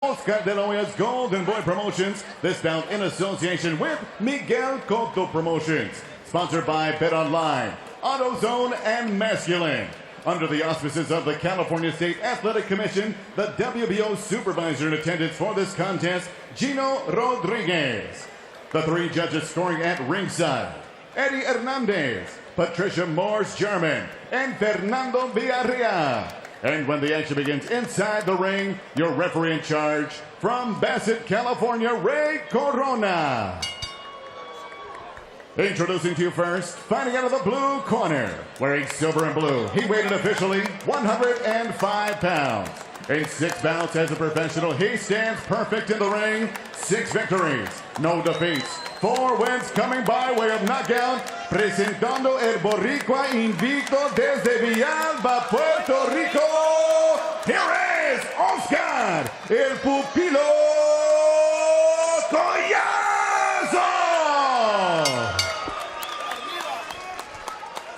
Oscar De La Hoya's Golden Boy Promotions, this bout in association with Miguel Cotto Promotions. Sponsored by BetOnline, AutoZone, and Masculine. Under the auspices of the California State Athletic Commission, the WBO supervisor in attendance for this contest, Gino Rodriguez. The three judges scoring at ringside, Eddie Hernandez, Patricia Morse-German, and Fernando Villarreal. And when the action begins inside the ring, your referee in charge from Bassett, California, Ray Corona. Introducing to you first, fighting out of the blue corner, wearing silver and blue, he weighed officially 105 pounds. In 6 bouts as a professional, he stands perfect in the ring. 6 victories, no defeats, 4 wins coming by way of knockout. Presentando el Boricua invicto desde Villalba, Puerto Rico. Here is Oscar, el Pupilo Collazo.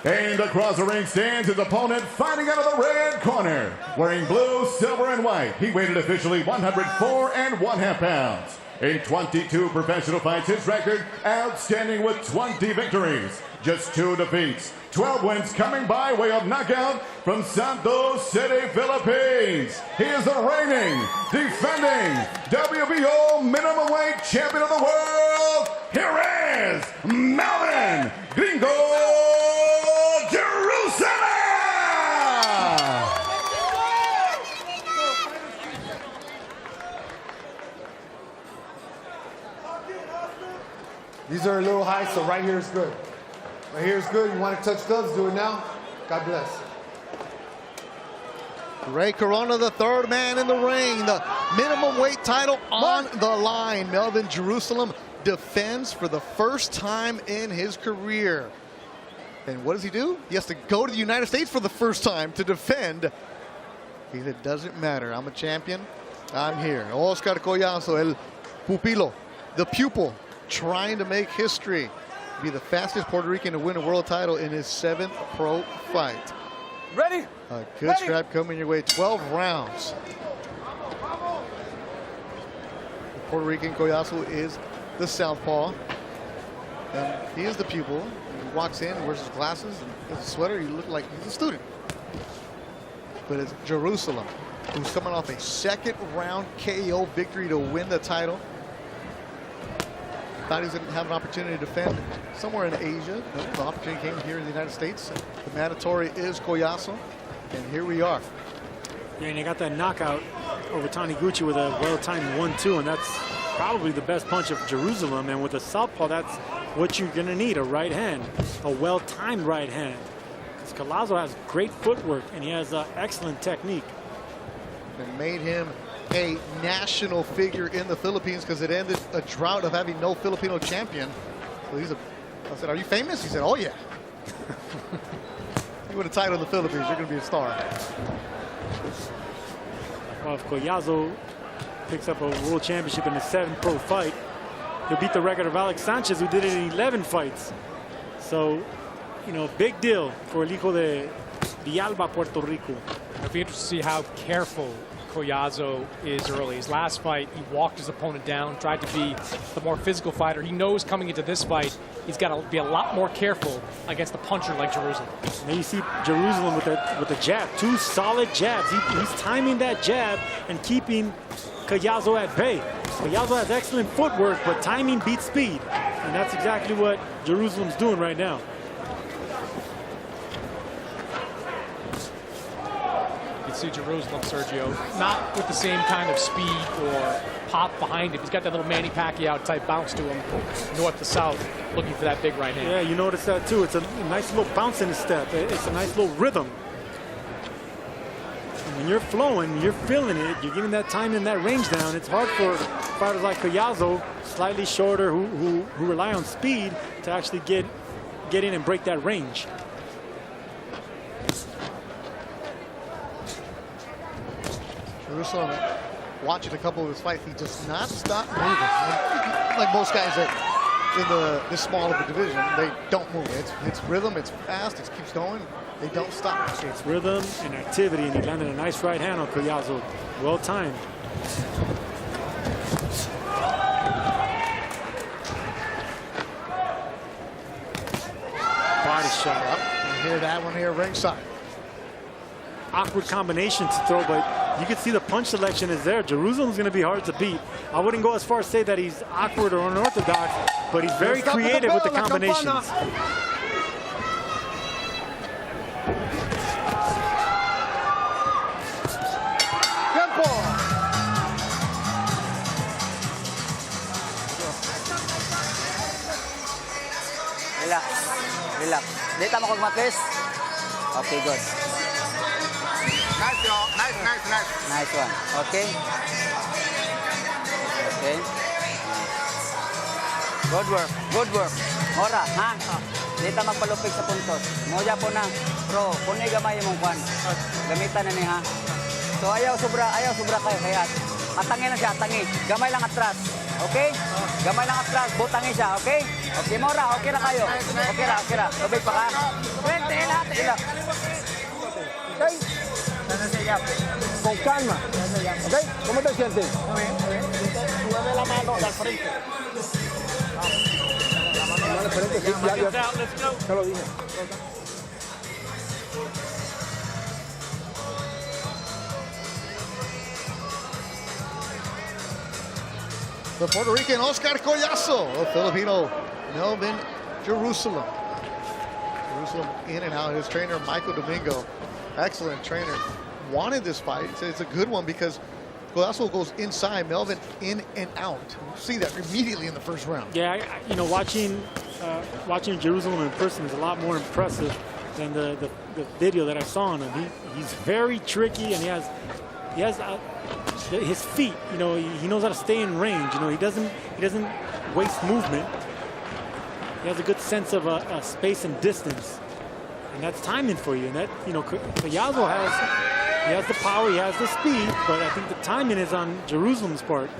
And across the ring stands his opponent, fighting out of the red corner, wearing blue, silver, and white. He weighed officially 104.5 pounds. In 22 professional fights, his record outstanding with 20 victories, just 2 defeats, 12 wins coming by way of knockout from Santos City, Philippines. He is the reigning, defending WBO minimum weight champion of the world. Here is Melvin Gringo Jerusalem. These are a little high, so right here is good. Right here is good. You want to touch gloves, do it now. God bless. Ray Corona, the third man in the ring. The minimum weight title on the line. Melvin Jerusalem defends for the first time in his career. And what does he do? He has to go to the United States for the first time to defend. He said, it doesn't matter. I'm a champion. I'm here. Oscar Collazo, el pupilo, the pupil, trying to make history, be the fastest Puerto Rican to win a world title in his 7th pro fight. Ready? A good scrap coming your way, 12 rounds. The Puerto Rican Collazo is the southpaw, and he is the pupil. He walks in, wears his glasses, and his sweater, he looks like he's a student. But it's Jerusalem, who's coming off a 2nd round KO victory to win the title. Thought he was going to have an opportunity to defend somewhere in Asia. No, the opportunity came here in the United States. The mandatory is Collazo, and here we are. Yeah, and he got that knockout over Taniguchi with a well-timed 1-2, and that's probably the best punch of Jerusalem. And with a southpaw, that's what you're going to need, a right hand, a well-timed right hand. Because Collazo has great footwork, and he has excellent technique. And made him a national figure in the Philippines because it ended a drought of having no Filipino champion. So I said, are you famous? He said, oh yeah. You win a title in the Philippines, you're going to be a star. Well, if Collazo picks up a world championship in his 7th pro fight, he'll beat the record of Alex Sanchez, who did it in 11 fights. So, you know, big deal for El Hijo de Villalba, Puerto Rico. It'll be interesting to see how careful Collazo is early. His last fight, he walked his opponent down, tried to be the more physical fighter. He knows coming into this fight, he's got to be a lot more careful against a puncher like Jerusalem. And you see Jerusalem with the jab, 2 solid jabs. He's timing that jab and keeping Collazo at bay. Collazo has excellent footwork, but timing beats speed. And that's exactly what Jerusalem's doing right now. See Jerusalem, Sergio, not with the same kind of speed or pop behind him. He's got that little Manny Pacquiao type bounce to him, north to south, looking for that big right hand. Yeah, you notice that too. It's a nice little bounce in his step. It's a nice little rhythm. And when you're flowing, you're feeling it, you're getting that time in that range down. It's hard for fighters like Collazo, slightly shorter, who rely on speed to actually get in and break that range. Jerusalem, watching a couple of his fights, he does not stop moving. Like most guys that in this small of a division, they don't move. It's rhythm, it's fast, it keeps going. They don't stop. It's rhythm and activity, and he landed a nice right hand on Collazo. Well timed. had one here ringside. Awkward combination to throw, but you can see the punch selection is there. Jerusalem's going to be hard to beat. I wouldn't go as far as say that he's awkward or unorthodox, but he's very creative with the combinations. Relax. Relax. Di tama kog matis. Okay, good. Nice, y'all. Nice. Nice one. Okay. Okay. Good work. Good work. Ora, ha? Di ta magpalupig sa puntos. Moja po na. Pro, punay gamay imong kwan. Gamitan na ni ha. So ayaw sobra kayo kaya atangin na siya, atangi. Gamay lang atras. Okay? Gamay lang atras, butangin siya, okay? Okay, Mora, okay na kayo. Okay ra. Tubig pa ka. Vente, lahat. Okay? Con calma. ¿Ok? ¿Cómo te sientes? Mueve la mano al frente. La mano al frente, sí, ya. Te lo dije. The Puerto Rican Oscar Collazo, the Filipino Melvin Jerusalem. Jerusalem in and out. His trainer, Michael Domingo, excellent trainer, wanted this fight. It's a good one because Collazo goes inside, Melvin in and out. You see that immediately in the first round. Yeah, you know, watching Jerusalem in person is a lot more impressive than the video that I saw on him. He's very tricky, and he has his feet. You know, he knows how to stay in range. You know, he doesn't waste movement. He has a good sense of space and distance, and that's timing for you. And that, you know, Collazo has the power, he has the speed, but I think the timing is on Jerusalem's part.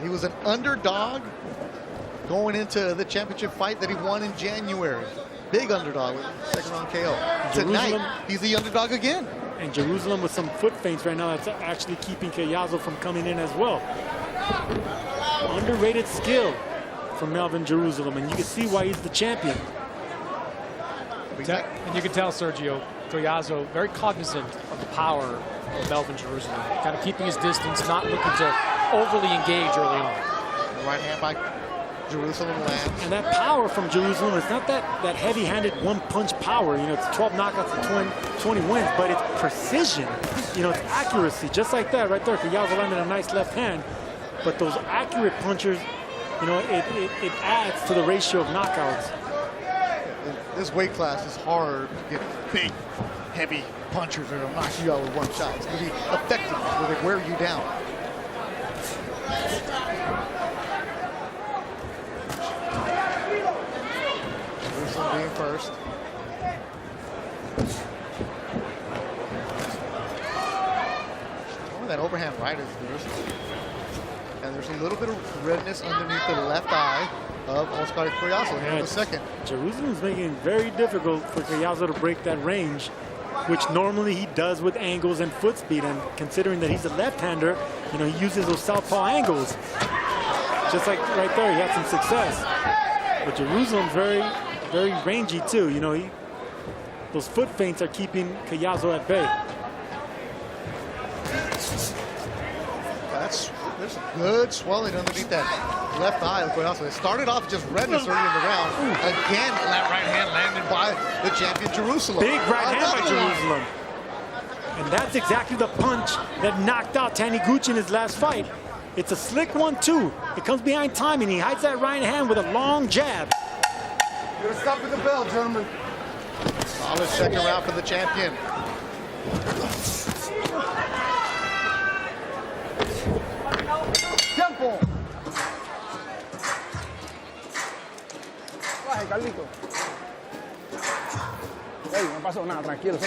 He was an underdog going into the championship fight that he won in January. Big underdog, second round KO. Tonight, he's the underdog again. And Jerusalem with some foot feints right now that's actually keeping Collazo from coming in as well. Underrated skill from Melvin Jerusalem, and you can see why he's the champion. And you can tell Sergio Collazo very cognizant of the power of Melvin Jerusalem, kind of keeping his distance, not looking to overly engage early on. Right hand by Jerusalem lands. And that power from Jerusalem, it's not that heavy-handed one-punch power. You know, it's 12 knockouts and 20 wins, but it's precision. You know, it's accuracy, just like that right there. Collazo landed a nice left hand, but those accurate punchers, you know, it adds to the ratio of knockouts. This weight class is hard to get big, heavy punchers that'll knock you out with one shot. It's going to be effective where they wear you down. Jerusalem being first. Oh, that overhand right is Jerusalem. And there's a little bit of redness underneath the left eye of Oscar Collazo here in the second. Jerusalem's making it very difficult for Collazo to break that range, which normally he does with angles and foot speed. And considering that he's a left-hander, you know, he uses those southpaw angles. Just like right there, he had some success. But Jerusalem's very, very rangy too. You know, those foot feints are keeping Collazo at bay. There's good swelling underneath that left eye of Collazo. It started off just redness early in the round. Again, that right hand landed by the champion Jerusalem. Big right hand by Jerusalem. And that's exactly the punch that knocked out Taniguchi in his last fight. It's a slick 1-2. It comes behind timing. He hides that right hand with a long jab. You're gonna stop with the bell, gentlemen. Solid second round for the champion. Tiempo. Baje, Carlito. Ey, no pasó nada, tranquilo.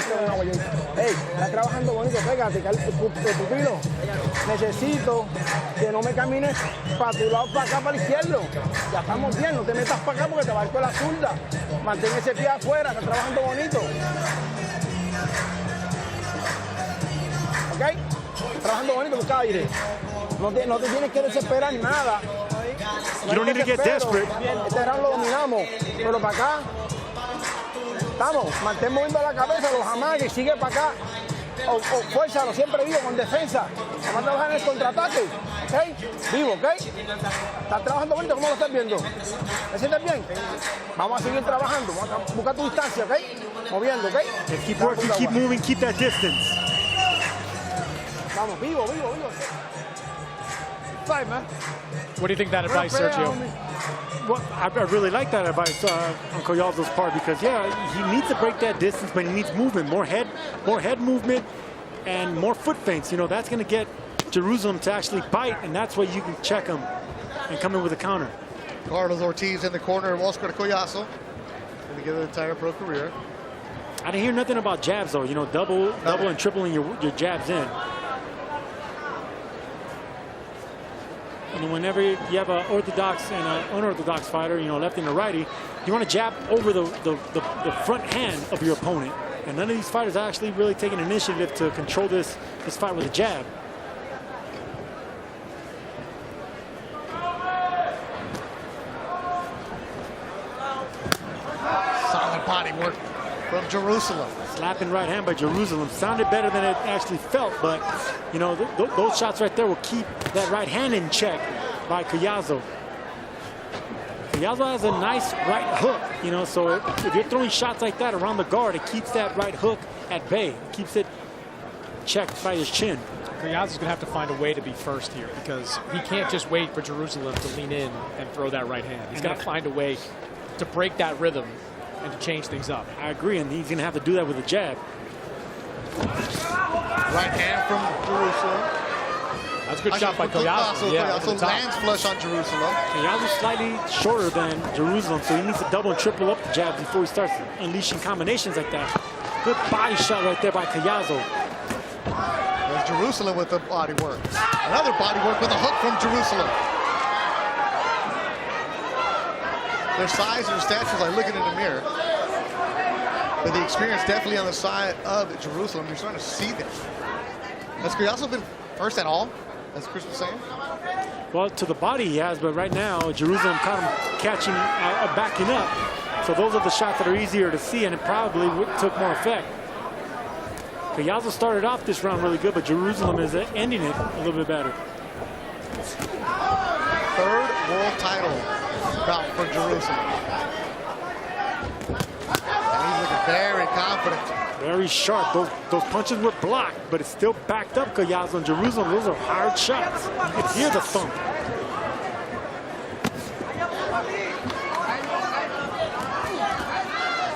Ey, estás trabajando bonito, pégate, pupilo. Necesito que no me camines para tu lado, para acá, para el izquierdo. Ya estamos bien, no te metas para acá porque te va a ir con la zurda. Mantén ese pie afuera, estás trabajando bonito. ¿Ok? Trabajando bonito, busca aire. No te tienes que desesperar nada. You don't need to get desperate. Este round lo dominamos, pero para acá estamos, mantén moviendo la cabeza, los amagues, sigue para acá. O fuérzalo, siempre vivo, con defensa. Vamos a trabajar en el contraataque, ¿ok? Vivo, ¿ok? Estás trabajando bonito, ¿cómo lo estás viendo? ¿Me sientes bien? Vamos a seguir trabajando, vamos a buscar tu distancia, ¿ok? Moviendo, ¿ok? Just keep working, keep moving, keep that distance. Vamos, vivo. Fight, man. What do you think of that advice, Sergio? Well, I really like that advice on Collazo's part because, yeah, he needs to break that distance, but he needs movement, more head movement, and more foot feints. You know, that's going to get Jerusalem to actually bite, and that's why you can check him and come in with a counter. Carlos Ortiz in the corner of Oscar Collazo. Together the entire pro career. I didn't hear nothing about jabs, though. You know, double and tripling your jabs in. And whenever you have an orthodox and an unorthodox fighter, you know, lefty and a righty, you want to jab over the front hand of your opponent. And none of these fighters are actually really taking initiative to control this fight with a jab. Solid body work from Jerusalem. Slapping right hand by Jerusalem sounded better than it actually felt, but you know those shots right there will keep that right hand in check by Collazo. Collazo has a nice right hook, you know, so if you're throwing shots like that around the guard, it keeps that right hook at bay, it keeps it checked by his chin. Collazo's going to have to find a way to be first here because he can't just wait for Jerusalem to lean in and throw that right hand. He's got to find a way to break that rhythm and to change things up. I agree, and he's going to have to do that with a jab. Right hand from Jerusalem. That's a good shot by Collazo. Collazo lands flush on Jerusalem. Collazo's slightly shorter than Jerusalem, so he needs to double and triple up the jabs before he starts unleashing combinations like that. Good body shot right there by Collazo. There's Jerusalem with the body work. Another body work with a hook from Jerusalem. Their size and their statures like looking in the mirror. But the experience definitely on the side of Jerusalem. You're starting to see that. Has Collazo been first at all, as Chris was saying? Well, to the body he has, but right now Jerusalem caught him catching, backing up. So those are the shots that are easier to see, and it probably took more effect. Collazo started off this round really good, but Jerusalem is ending it a little bit better. Third world title bout for Jerusalem. And he's looking very confident. Very sharp. Those punches were blocked, but it's still backed up Collazo and Jerusalem. Those are hard shots. You can hear the thump.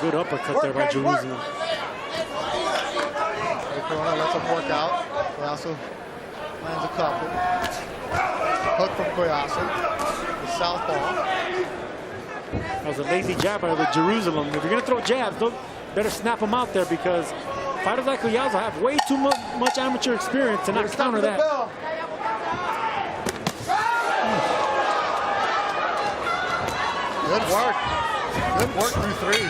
Good uppercut there by Jerusalem. Corona lets him work out. Collazo lands a couple. Hook from Collazo. The southpaw. That was a lazy jab by Jerusalem. If you're going to throw jabs, better snap them out there because fighters like Collazo have way too much amateur experience to not counter that. Good work. Good work through three.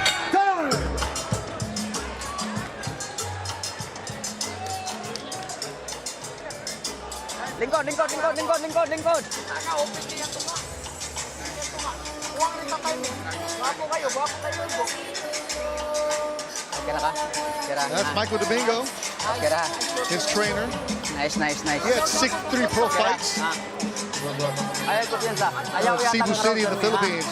Lingkod. That's Michael Domingo, his trainer. Nice. He had 63 pro fights. Cebu City in the Philippines.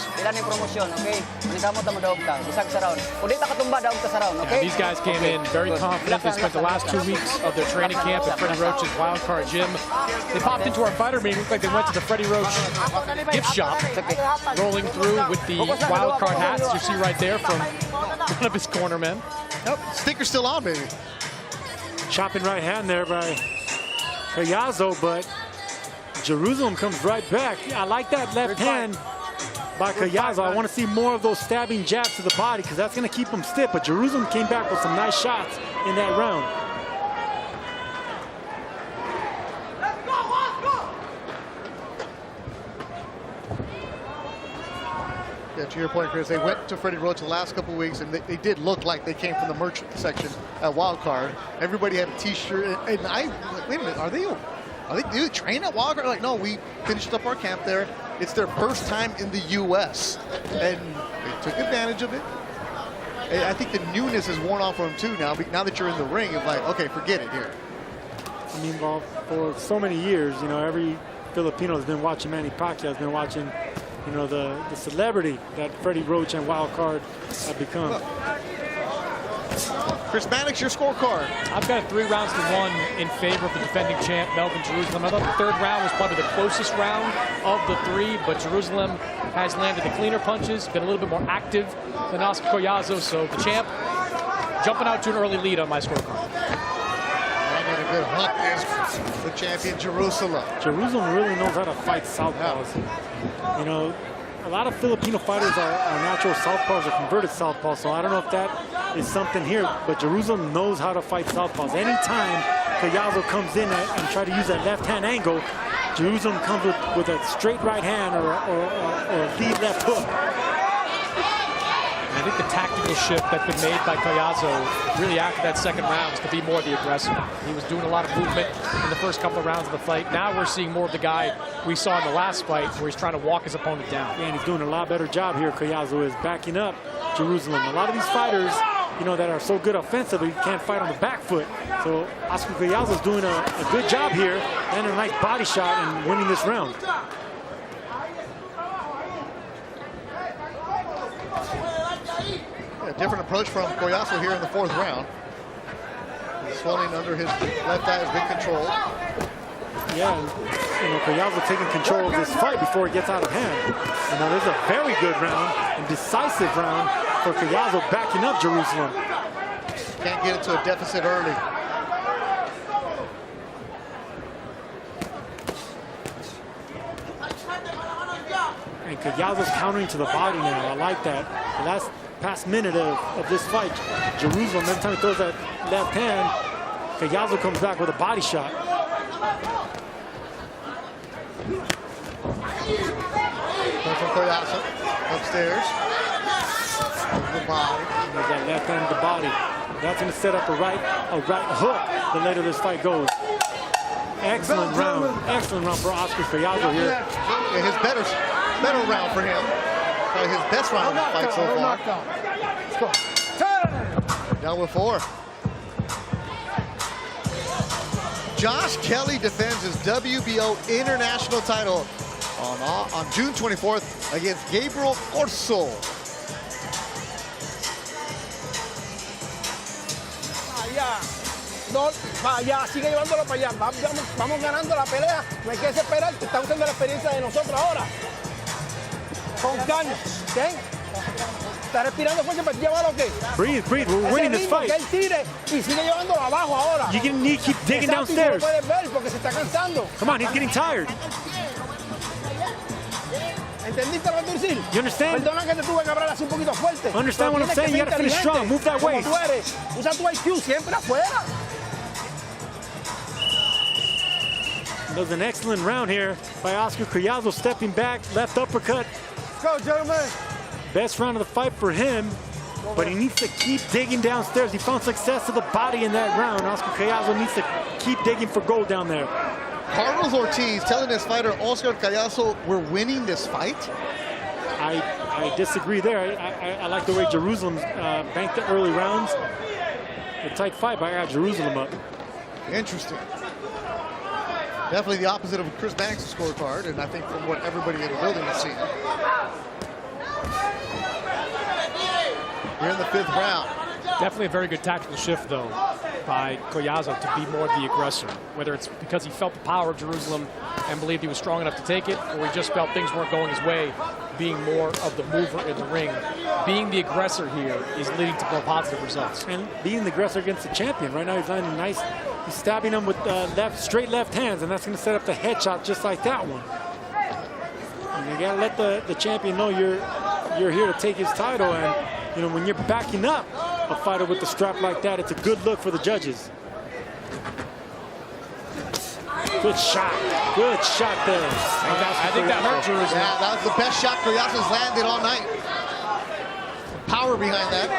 These guys came in very confident. They spent the last 2 weeks of their training camp at Freddie Roach's Wildcard Gym. They popped into our fighter meeting. Looked like they went to the Freddie Roach gift shop, rolling through with the Wildcard hats you see right there from one of his corner men. Nope, sticker's still on, baby. Chopping right hand there by Collazo, but Jerusalem comes right back. I like that left hand by Collazo. I want to see more of those stabbing jabs to the body because that's going to keep him stiff. But Jerusalem came back with some nice shots in that round. Yeah, to your point, Chris, they went to Freddie Roach the last couple of weeks, and they did look like they came from the merch section at Wildcard. Everybody had a T-shirt, and I like, wait a minute, do they train at Wildcard? Like, no, we finished up our camp there. It's their first time in the U.S. and they took advantage of it. And I think the newness is worn off for them too now. Now that you're in the ring, it's like, okay, forget it here. I mean, well, for so many years, you know, every Filipino has been watching Manny Pacquiao, has been watching, you know, the celebrity that Freddie Roach and Wild Card have become. Chris Mannix, your scorecard. I've got 3 rounds to 1 in favor of the defending champ, Melvin Jerusalem. I thought the third round was probably the closest round of the 3, but Jerusalem has landed the cleaner punches, been a little bit more active than Oscar Collazo, so the champ jumping out to an early lead on my scorecard. And a good hunt is the champion, Jerusalem. Jerusalem really knows how to fight southpaws. You know, a lot of Filipino fighters are natural southpaws or converted southpaws, so I don't know if that is something here, but Jerusalem knows how to fight southpaws. Anytime Collazo comes in and try to use that left-hand angle, Jerusalem comes with a straight right hand or a lead left hook. I think the tactical shift that's been made by Collazo really after that second round is to be more the aggressor. He was doing a lot of movement in the first couple of rounds of the fight. Now we're seeing more of the guy we saw in the last fight where he's trying to walk his opponent down. Yeah, and he's doing a lot better job here, Collazo is, backing up Jerusalem. A lot of these fighters, you know, that are so good offensively can't fight on the back foot. So Oscar Collazo is doing a good job here and a nice body shot and winning this round. A different approach from Collazo here in the 4th round. The swelling under his left eye has been controlled. Yeah, and, you know, Collazo taking control of this fight before it gets out of hand. You know, this is a very good round and decisive round for Collazo backing up Jerusalem. Can't get into a deficit early. And Collazo's countering to the body now. I like that. The past minute of this fight, Jerusalem, every time he throws that left hand, Collazo comes back with a body shot. From Collazo, upstairs. The body. There's that left hand of the body. That's going to set up a right hook the later this fight goes. Excellent round for Oscar Collazo here. Yeah, his better round for him. Probably his best round of the fight so far. Down with 4. Josh Kelly defends his WBO international title on June 24th against Gabriel Corso. No, para allá, sigue llevándolo para allá. Vamos ganando la pelea. No hay que desesperar. Está usando la experiencia de nosotros ahora. Con calma. ¿Ok? Está respirando fuerte para llevarlo, ¿ok? Breathe. We're winning this fight. Que él tire y sigue llevándolo abajo ahora. You're going to need to keep digging downstairs. No puedes ver porque se está cansando. Come on, he's getting tired. ¿Entendiste lo que te decir? You understand? Perdona que te tuve que hablar así un poquito fuerte. Understand what I'm saying? You got to finish strong. Move that waist. Como tú eres. Usa tu IQ siempre afuera. That was an excellent round here by Oscar Collazo, stepping back, left uppercut. Let's go, gentlemen. Best round of the fight for him, but he needs to keep digging downstairs. He found success to the body in that round. Oscar Collazo needs to keep digging for gold down there. Carlos Ortiz telling his fighter, Oscar Collazo, we're winning this fight. I disagree there. I like the way Jerusalem banked the early rounds. A tight fight, but I got Jerusalem up. Interesting. Definitely the opposite of Chris Mannix's scorecard, and I think from what everybody in the building has seen. We're in the 5th round. Definitely a very good tactical shift, though, by Collazo to be more the aggressor. Whether it's because he felt the power of Jerusalem and believed he was strong enough to take it, or he just felt things weren't going his way, being more of the mover in the ring. Being the aggressor here is leading to more positive results. And being the aggressor against the champion. Right now he's landing nice. He's stabbing him with straight left hands, and that's going to set up the headshot just like that one. And you got to let the champion know you're here to take his title, and you know, when you're backing up a fighter with the strap like that, it's a good look for the judges. Good shot there. I think that hurt Jerusalem. Yeah, that was the best shot Collazo's landed all night. Power behind that.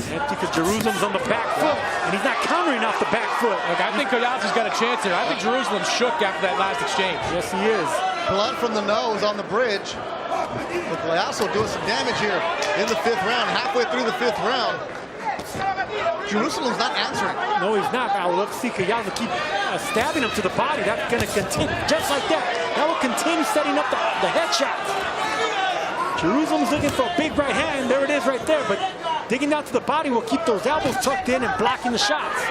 Empty because Jerusalem's on the back foot, and he's not countering off the back foot. Look, I think Collazo's got a chance here. I think Jerusalem shook after that last exchange. Yes, he is. blood from the nose on the bridge. But Collazo doing some damage here in the 5th round, halfway through the 5th round. Jerusalem's not answering. No, he's not. I would love to see Collazo keep stabbing him to the body. That's going to continue, just like that. That will continue setting up the headshots. Jerusalem's looking for a big right hand. There it is right there. But digging down to the body will keep those elbows tucked in and blocking the shots.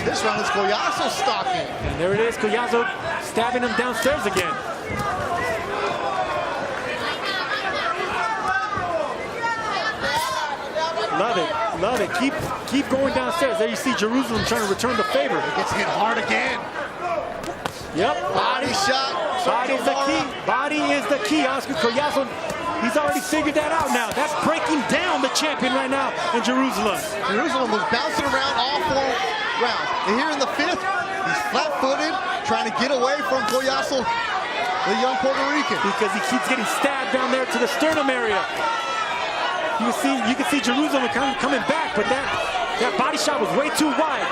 This round is Collazo stalking. And there it is, Collazo stabbing him downstairs again. Love it, love it. Keep going downstairs. There you see Jerusalem trying to return the favor. It gets hit hard again. Yep. Body shot. Body is the key. Body is the key. Oscar Collazo, he's already figured that out now. That's breaking down the champion right now in Jerusalem. Jerusalem was bouncing around all 4 rounds. And here in the 5th, he's flat-footed, trying to get away from Collazo, the young Puerto Rican. Because he keeps getting stabbed down there to the sternum area. You can see Jerusalem coming back, but that body shot was way too wide.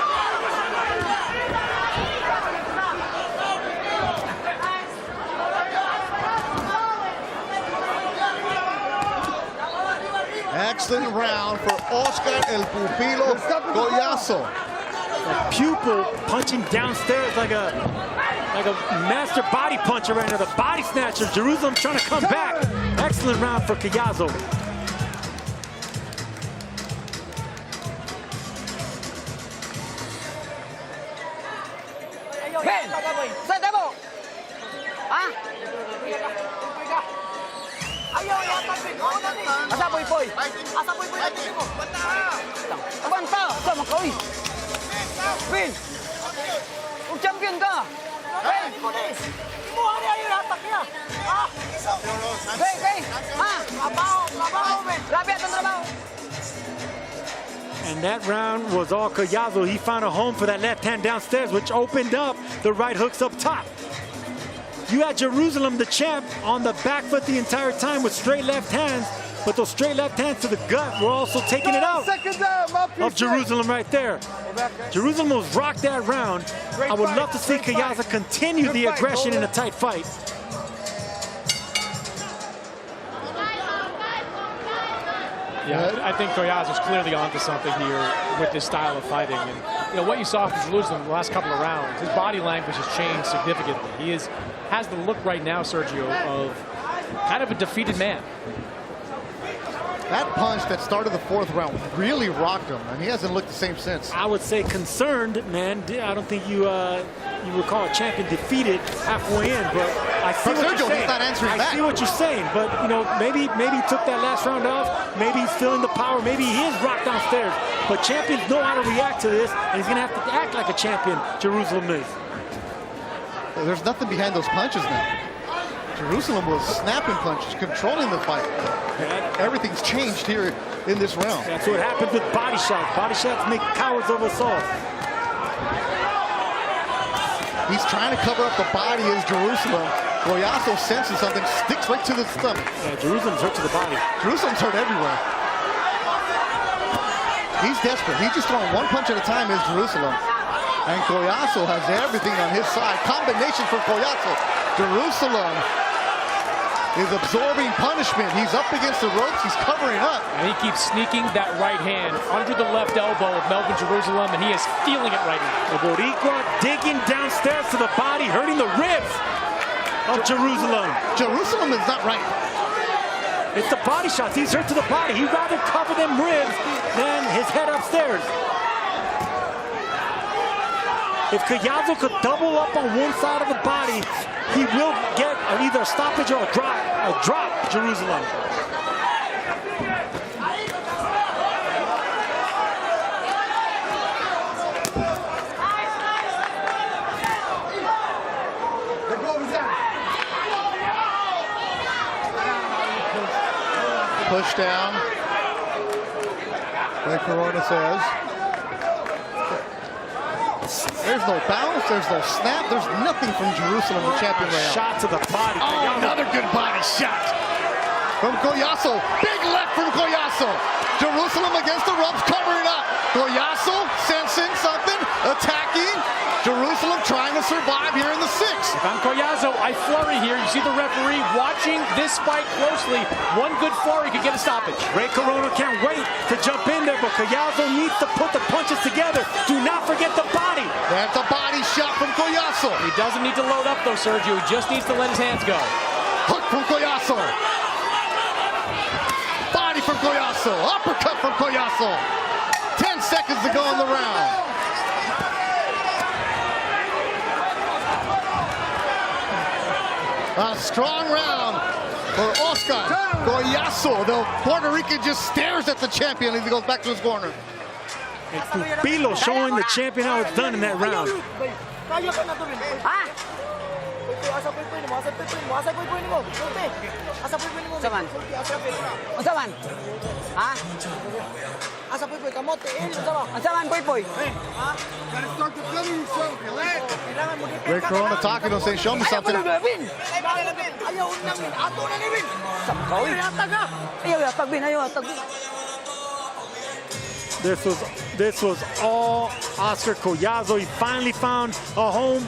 Excellent round for Oscar El Pupilo Collazo. A pupil punching downstairs like a master body puncher right now. The body snatcher. Jerusalem trying to come back. Excellent round for Collazo. Ben, sa demo. Ah? Asa poy-poy? Asa poy-poy lagi mo? Banta! Sa makawi. Ben! Ug champion ka! Ben! Mo ani ayo hatak niya. Ah! Ben! Ah! Trabaho, Ben! Grabe atong trabaho. And that round was all Collazo. He found a home for that left hand downstairs, which opened up the right hooks up top. You had Jerusalem, the champ, on the back foot the entire time with straight left hands, but those straight left hands to the gut were also taking it out of Jerusalem right there. Jerusalem was rocked that round. I would love to see Collazo continue the aggression in a tight fight. Yeah, I think Collazo's clearly onto something here with this style of fighting. And you know what you saw from Jerusalem in the last couple of rounds, his body language has changed significantly. He has the look right now, Sergio, of kind of a defeated man. That punch that started the 4th round really rocked him, and he hasn't looked the same since. I would say concerned, man. I don't think you would call a champion defeated halfway in, but I see what you're saying. He's not answering back. I see what you're saying, but you know, maybe he took that last round off. Maybe he's feeling the power. Maybe he is rocked downstairs. But champions know how to react to this, and he's gonna have to act like a champion. Jerusalem is. There's nothing behind those punches now. Jerusalem was snapping punches, controlling the fight. Everything's changed here in this round. That's what happens with body shots. Body shots make cowards of us all. He's trying to cover up the body as Jerusalem. Collazo senses something, sticks right to the stomach. Yeah, Jerusalem's hurt to the body. Jerusalem's hurt everywhere. He's desperate. He's just throwing one punch at a time as Jerusalem. And Collazo has everything on his side. Combination for Collazo. Jerusalem is absorbing punishment. He's up against the ropes. He's covering up. And he keeps sneaking that right hand under the left elbow of Melvin Jerusalem, and he is feeling it right now. The Boricua digging downstairs to the body, hurting the ribs of Jerusalem. Jerusalem is not right. It's the body shots. He's hurt to the body. He'd rather cover them ribs than his head upstairs. If Collazo could double up on one side of the body, he will get either a stoppage or a drop Jerusalem. Push down, like Corona says. There's no bounce, there's no snap, there's nothing from Jerusalem, the champion right now. Shot to the body. Oh, another good body shot from Collazo. Big left from Collazo. Jerusalem against the ropes, covering up. Collazo sensing something, attacking. survive here in the 6th. If I'm Collazo, I flurry here. You see the referee watching this fight closely. One good flurry could get a stoppage. Ray Corona can't wait to jump in there, but Collazo needs to put the punches together. Do not forget the body. That's a body shot from Collazo. He doesn't need to load up, though, Sergio. He just needs to let his hands go. Hook from Collazo. Body from Collazo. Uppercut from Collazo. 10 seconds to go in the round. A strong round for Oscar Collazo. The Puerto Rican just stares at the champion as he goes back to his corner. And Pupilo showing the champion how it's done in that round. Unsa man? Ha? Unsa man, Poy? Ray Corona talking to him, saying, show me something. This was all Oscar Collazo. He finally found a home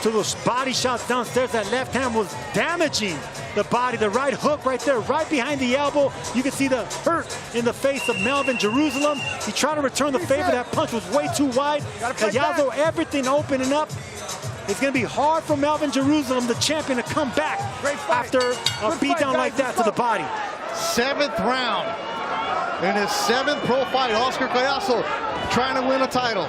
to those body shots downstairs. That left hand was damaging the body. The right hook right there, right behind the elbow. You can see the hurt in the face of Melvin Jerusalem. He tried to return the favor. That punch was way too wide. Collazo, everything opening up. It's going to be hard for Melvin Jerusalem, the champion, to come back after a beatdown like that to the body. 7th round. In his 7th pro fight, Oscar Collazo trying to win a title.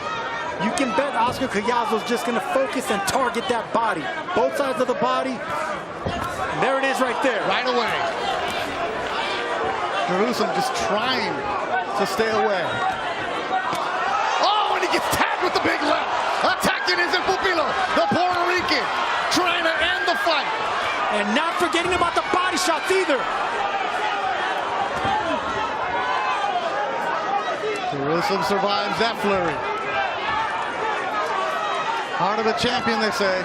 You can bet Oscar Collazo is just going to focus and target that body. Both sides of the body. And there it is right there. Right away. Jerusalem just trying to stay away. Oh, and he gets tagged with the big left. Attacking is in Pupilo, the Puerto Rican, trying to end the fight. And not forgetting about the body shots either. Jerusalem survives that flurry. Heart of a champion, they say.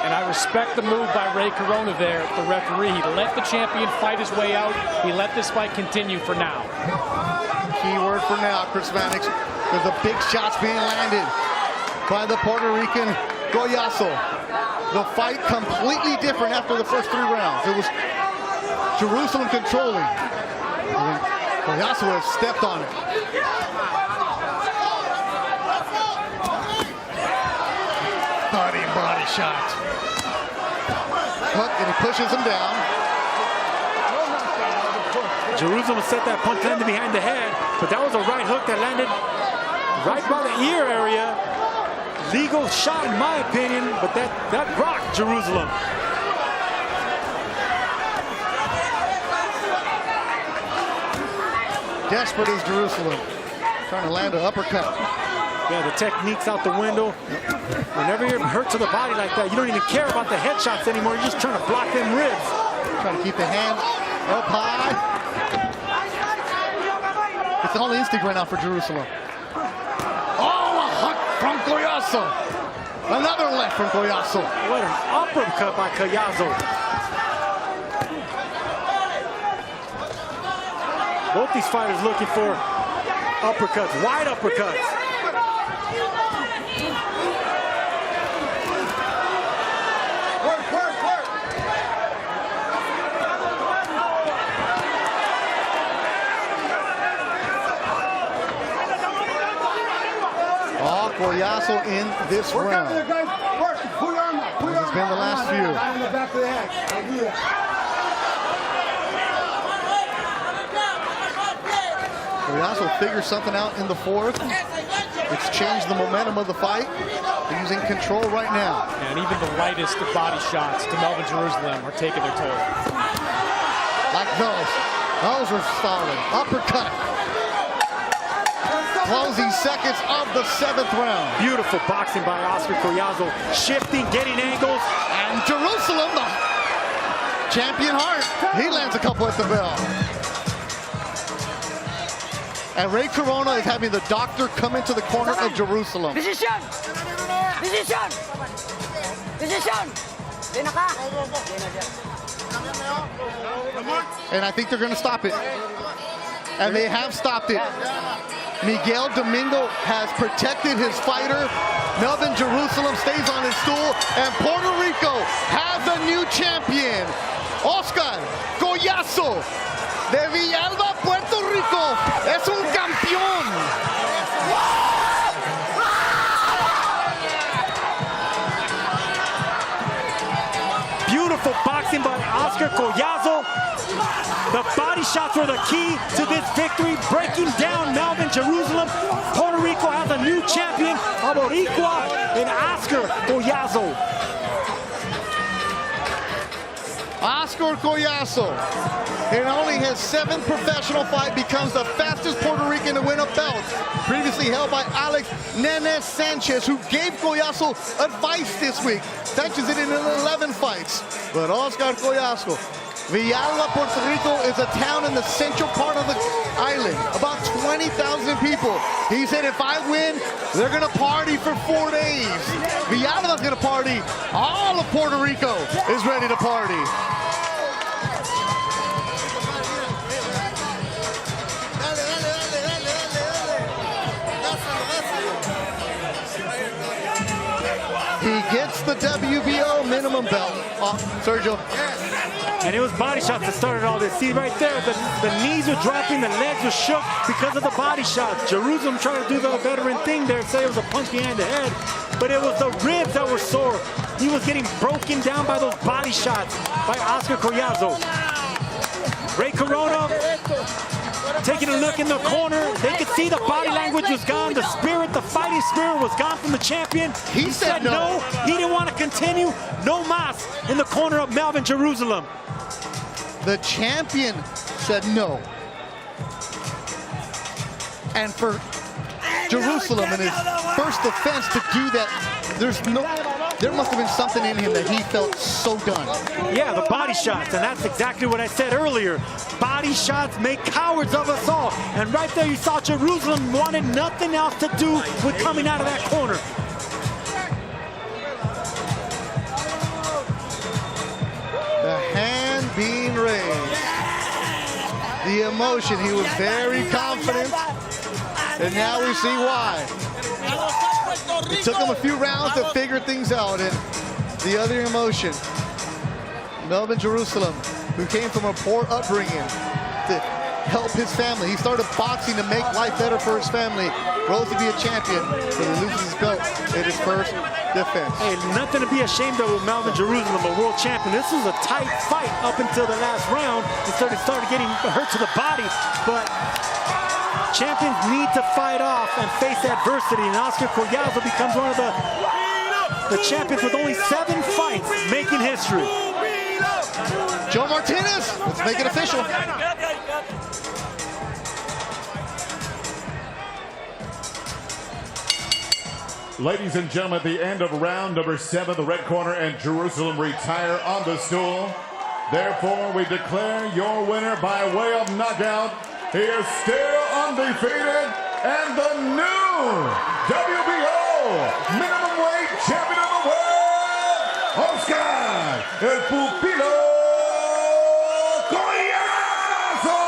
And I respect the move by Ray Corona there, the referee. He let the champion fight his way out. He let this fight continue for now. Key word for now, Chris Mannix. There's the big shots being landed by the Puerto Rican Collazo. The fight completely different after the first 3 rounds. It was Jerusalem controlling. Collazo has stepped on it. Body shot. Hook, and he pushes him down. Jerusalem set that punch landed behind the head, but that was a right hook that landed right by the ear area. Legal shot in my opinion, but that rocked Jerusalem. Desperate is Jerusalem. Trying to land an uppercut. Yeah, the technique's out the window. Whenever you're hurt to the body like that, you don't even care about the headshots anymore. You're just trying to block them ribs. Trying to keep the hand up high. It's all instinct right now for Jerusalem. Oh, a hook from Collazo. Another left from Collazo. What an uppercut by Collazo. Both these fighters looking for uppercuts, wide uppercuts. Collazo in this round. This has been the last few. Collazo figures something out in the 4th. It's changed the momentum of the fight. They're using control right now. And even the lightest of body shots to Melvin Jerusalem are taking their toll. Like those. Those are solid. Uppercut. Closing seconds of the 7th round. Beautiful boxing by Oscar Collazo. Shifting, getting angles. And Jerusalem, the champion heart. He lands a couple at the bell. And Ray Corona is having the doctor come into the corner of Jerusalem. Decision! Decision! Decision! And I think they're going to stop it. and they have stopped it. Miguel Domingo has protected his fighter. Melvin Jerusalem stays on his stool, and Puerto Rico has a new champion. Oscar Collazo de Villalba, Puerto Rico, es un campeón. Beautiful boxing by Oscar Collazo. The body shots were the key to this victory, breaking down Melvin Jerusalem. Puerto Rico has a new champion, a Boricua, in Oscar Collazo. Oscar Collazo, in only his 7th professional fight, becomes the fastest Puerto Rican to win a belt, previously held by Alex Nene Sanchez, who gave Collazo advice this week. Sanchez did it in 11 fights, but Oscar Collazo. Villalba, Puerto Rico is a town in the central part of the island, about 20,000 people. He said, if I win, they're gonna party for 4 days. Villalba's gonna party. All of Puerto Rico is ready to party. He gets the WBO minimum belt. Sergio. And it was body shots that started all this. See right there, the knees were dropping, the legs were shook because of the body shots. Jerusalem tried to do the veteran thing there, say it was a punch behind the head, but it was the ribs that were sore. He was getting broken down by those body shots by Oscar Collazo. Ray Corona taking a look in the corner. They could see the body language was gone. The spirit, the fighting spirit was gone from the champion. He said no. He didn't want to continue. No mas in the corner of Melvin Jerusalem. The champion said no. And for Jerusalem in his first defense to do that, there must have been something in him that he felt so done. Yeah, the body shots, and that's exactly what I said earlier. Body shots make cowards of us all. And right there you saw Jerusalem wanted nothing else to do with coming out of that corner. The hand being raised. The emotion, he was very confident. And now we see why. It took him a few rounds to figure things out. And the other emotion, Melvin Jerusalem, who came from a poor upbringing to help his family. He started boxing to make life better for his family. Rose to be a champion, but he loses his belt in his first defense. Hey, nothing to be ashamed of with Melvin Jerusalem, a world champion. This was a tight fight up until the last round. He started getting hurt to the body, but champions need to fight off and face adversity, and Oscar Collazo becomes one of the champions with only 7 fights making history. Joe Martinez, let's make it official. Ladies and gentlemen, at the end of round number 7, the red corner and Jerusalem retire on the stool. Therefore, we declare your winner by way of knockout. He is still undefeated and the new WBO minimum weight champion of the world, Oscar El Pupilo Collazo.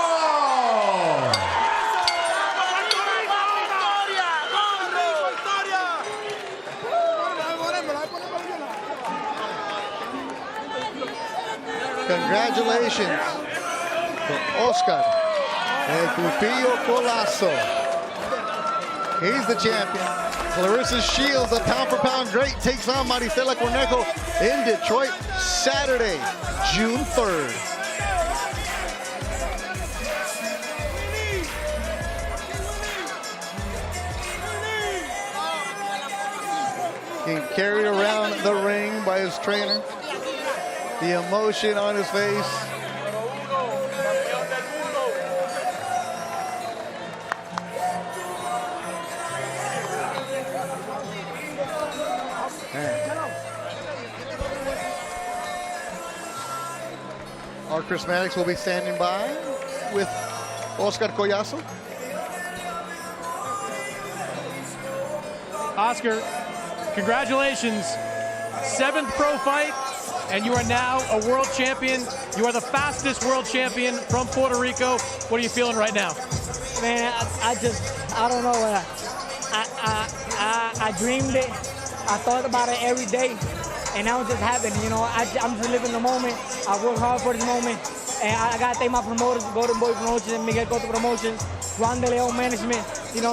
Congratulations to Oscar El Pupillo Collazo. He's the champion. Claressa Shields, the pound-for-pound great, takes on Marisela Cornejo in Detroit Saturday, June 3rd. Being carried around the ring by his trainer. The emotion on his face. Our Chris Mannix will be standing by with Oscar Collazo. Oscar, congratulations. 7th pro fight, and you are now a world champion. You are the fastest world champion from Puerto Rico. What are you feeling right now? Man, I don't know. I dreamed it. I thought about it every day, and now it just happened. You know, I'm just living the moment. I work hard for this moment, and I gotta thank my promoters, Golden Boy Promotions, Miguel Cotto Promotions, Juan De Leon Management. You know.